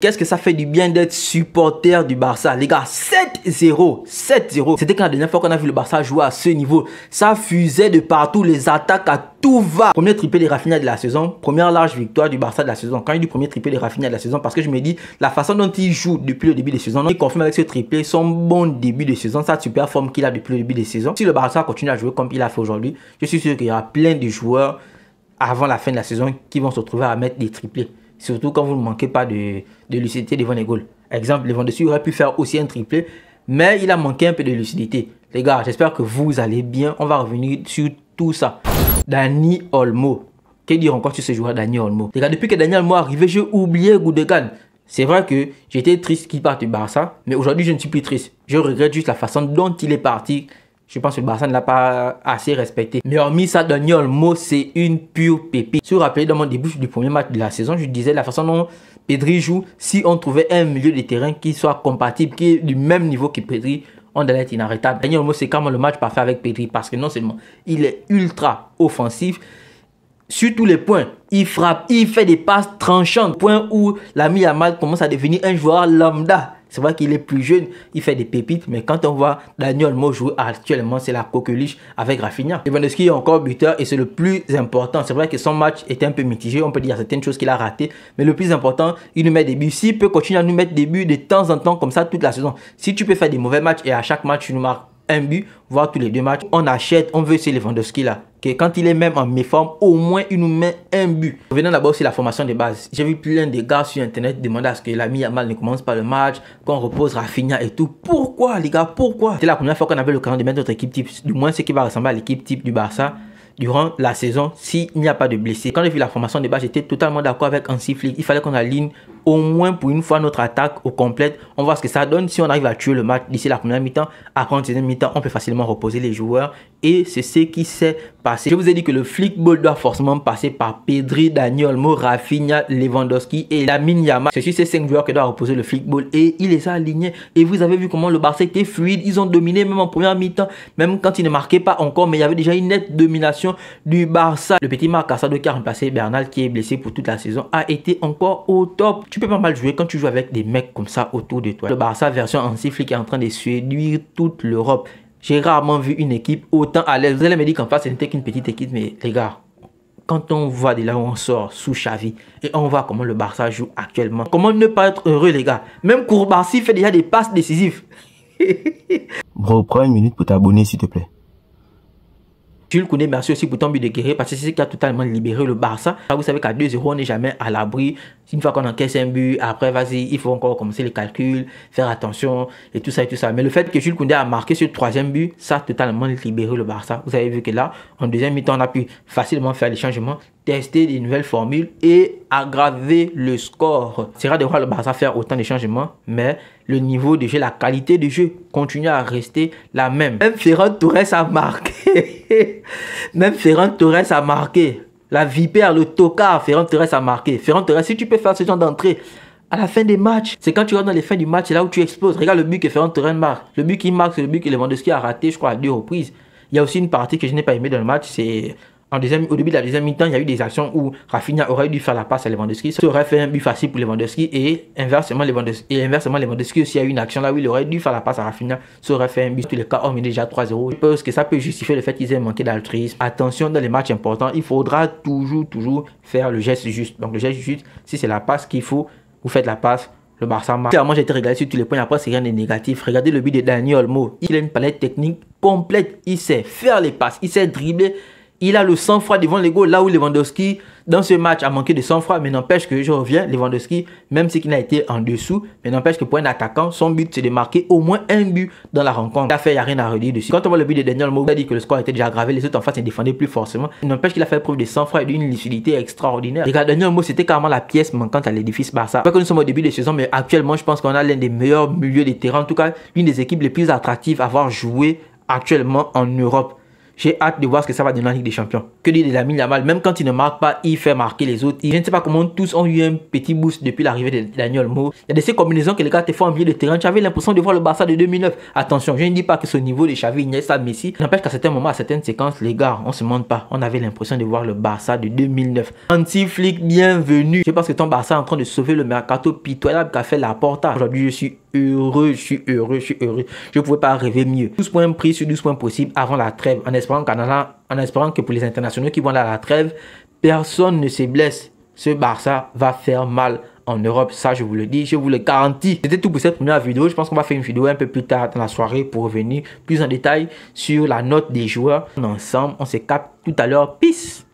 Qu'est-ce que ça fait du bien d'être supporter du Barça? Les gars, 7-0. 7-0. C'était quand la dernière fois qu'on a vu le Barça jouer à ce niveau. Ça fusait de partout, les attaques à tout va. Premier triplé de Rafinha de la saison. Première large victoire du Barça de la saison. Quand il dit premier triplé de Rafinha de la saison, parce que je me dis, la façon dont il joue depuis le début de saison, il confirme avec ce triplé son bon début de saison, sa super forme qu'il a depuis le début de saison. Si le Barça continue à jouer comme il a fait aujourd'hui, je suis sûr qu'il y aura plein de joueurs avant la fin de la saison qui vont se retrouver à mettre des triplés. Surtout quand vous ne manquez pas de lucidité devant les goals. Exemple, Lewandowski aurait pu faire aussi un triplé, mais il a manqué un peu de lucidité. Les gars, j'espère que vous allez bien. On va revenir sur tout ça. Dani Olmo. Que dire encore sur ce joueur Dani Olmo? Les gars, depuis que Dani Olmo est arrivé, j'ai oublié Gundogan. C'est vrai que j'étais triste qu'il parte du Barça, mais aujourd'hui, je ne suis plus triste. Je regrette juste la façon dont il est parti. Je pense que le Barça ne l'a pas assez respecté. Mais hormis ça, Dani Olmo, c'est une pure pépite. Si vous vous rappelez, dans mon début du premier match de la saison, je disais la façon dont Pedri joue, si on trouvait un milieu de terrain qui soit compatible, qui est du même niveau que Pedri, on allait être inarrêtable. Dani Olmo, c'est carrément le match parfait avec Pedri parce que non seulement il est ultra offensif, sur tous les points, il frappe, il fait des passes tranchantes. Point où Lamine Yamal commence à devenir un joueur lambda. C'est vrai qu'il est plus jeune, il fait des pépites, mais quand on voit Dani Olmo jouer actuellement, c'est la coqueluche avec Rafinha. Lewandowski est encore buteur et c'est le plus important. C'est vrai que son match était un peu mitigé, on peut dire certaines choses qu'il a ratées, mais le plus important, il nous met des buts. S'il peut continuer à nous mettre des buts de temps en temps comme ça toute la saison, si tu peux faire des mauvais matchs et à chaque match tu nous marques un but, voire tous les deux matchs, on achète, on veut ce Lewandowski là. Que quand il est même en méforme, au moins il nous met un but. Revenons d'abord sur la formation de base. J'ai vu plein de gars sur internet demander à ce que Lamine Yamal ne commence pas le match, qu'on repose Rafinha et tout. Pourquoi les gars? Pourquoi? C'est la première fois qu'on avait l'occasion de mettre notre équipe type, du moins ce qui va ressembler à l'équipe type du Barça durant la saison s'il n'y a pas de blessés. Quand j'ai vu la formation de base, j'étais totalement d'accord avec Hansi Flick. Il fallait qu'on aligne au moins pour une fois notre attaque au complète. On voit ce que ça donne. Si on arrive à tuer le match d'ici la première mi-temps, après en deuxième mi-temps, on peut facilement reposer les joueurs. Et c'est ce qui s'est passé. Je vous ai dit que le flickball doit forcément passer par Pedri, Dani Olmo, Rafinha, Lewandowski et Lamine Yamal. C'est sur ces 5 joueurs que doit reposer le flickball. Et il les a alignés. Et vous avez vu comment le Barça était fluide. Ils ont dominé même en première mi-temps. Même quand ils ne marquaient pas encore, mais il y avait déjà une nette domination du Barça. Le petit Marc Casado qui a remplacé Bernal, qui est blessé pour toute la saison, a été encore au top. Tu peux pas mal jouer quand tu joues avec des mecs comme ça autour de toi. Le Barça version Hansi Flick est en train de séduire toute l'Europe. J'ai rarement vu une équipe autant à l'aise. Vous allez me dire qu'en face, ce n'était qu'une petite équipe, mais les gars, quand on voit de là où on sort sous Xavi et on voit comment le Barça joue actuellement, comment ne pas être heureux, les gars? Même Koulibaly fait déjà des passes décisives. Bro, prends une minute pour t'abonner, s'il te plaît. Jules Koundé, merci aussi pour ton but de guerrier parce que c'est ce qui a totalement libéré le Barça. Vous savez qu'à 2-0, on n'est jamais à l'abri. Une fois qu'on encaisse un but, après, vas-y, il faut encore commencer les calculs, faire attention et tout ça et tout ça. Mais le fait que Jules Koundé a marqué ce troisième but, ça a totalement libéré le Barça. Vous avez vu que là, en deuxième mi-temps, on a pu facilement faire les changements, tester des nouvelles formules et aggraver le score. C'est rare de voir le Barça faire autant de changements, mais le niveau de jeu, la qualité de jeu continue à rester la même. Même Ferran Torres a marqué. Même Ferran Torres a marqué. La vipère, le tocard, Ferran Torres a marqué. Ferran Torres, si tu peux faire ce genre d'entrée à la fin des matchs, c'est quand tu rentres dans les fins du match, c'est là où tu exploses. Regarde le but que Ferran Torres marque. Le but qu'il marque, c'est le but que Lewandowski a raté, je crois, à 2 reprises. Il y a aussi une partie que je n'ai pas aimée dans le match, c'est au début de la deuxième mi-temps, il y a eu des actions où Rafinha aurait dû faire la passe à Lewandowski. Ça aurait fait un but facile pour Lewandowski et inversement Lewandowski aussi a eu une action là où il aurait dû faire la passe à Rafinha. Ça aurait fait un but. Dans tous les cas, on est déjà 3-0. Je pense que ça peut justifier le fait qu'ils aient manqué d'altruisme. Attention, dans les matchs importants, il faudra toujours faire le geste juste. Donc le geste juste, si c'est la passe qu'il faut, vous faites la passe. Le Barça marque. Clairement, j'ai été régalé sur tous les points. Après, c'est rien de négatif. Regardez le but de Dani Olmo. Il a une palette technique complète. Il sait faire les passes. Il sait dribbler. Il a le sang-froid devant les goals, là où Lewandowski, dans ce match, a manqué de sang-froid. Mais n'empêche que, je reviens, Lewandowski, même s'il a été en dessous, mais n'empêche que pour un attaquant, son but, c'est de marquer au moins un but dans la rencontre. Il a fait, il n'y a rien à redire dessus. Quand on voit le but de Daniel Olmo, il a dit que le score était déjà aggravé, les autres en face ne défendaient plus forcément. N'empêche qu'il a fait preuve de sang-froid et d'une lucidité extraordinaire. Les gars, Daniel Olmo, c'était carrément la pièce manquante à l'édifice Barça. Pas que nous sommes au début de saison, mais actuellement, je pense qu'on a l'un des meilleurs milieux de terrain. En tout cas, l'une des équipes les plus attractives à avoir joué actuellement en Europe. J'ai hâte de voir ce que ça va donner en Ligue des Champions. Que dire de Lamine Yamal, même quand il ne marque pas, il fait marquer les autres. Je ne sais pas comment tous ont eu un petit boost depuis l'arrivée de Daniel Olmo. Il y a de ces combinaisons que les gars te font en milieu de terrain. Tu avais l'impression de voir le Barça de 2009. Attention, je ne dis pas que ce niveau de Xavi, Iniesta, Messi. N'empêche qu'à certains moments, à certaines séquences, les gars, on se ment pas. On avait l'impression de voir le Barça de 2009. Anti-flic, bienvenue. Je pense que ton Barça est en train de sauver le mercato pitoyable qu'a fait Laporta. Aujourd'hui, je suis heureux. Je ne pouvais pas rêver mieux. 12 points pris sur 12 points possibles avant la trêve. En espérant que pour les internationaux qui vont à la trêve, personne ne se blesse. Ce Barça va faire mal en Europe, ça je vous le dis, je vous le garantis. C'était tout pour cette première vidéo. Je pense qu'on va faire une vidéo un peu plus tard dans la soirée pour revenir plus en détail sur la note des joueurs. Ensemble, on se capte tout à l'heure. Peace.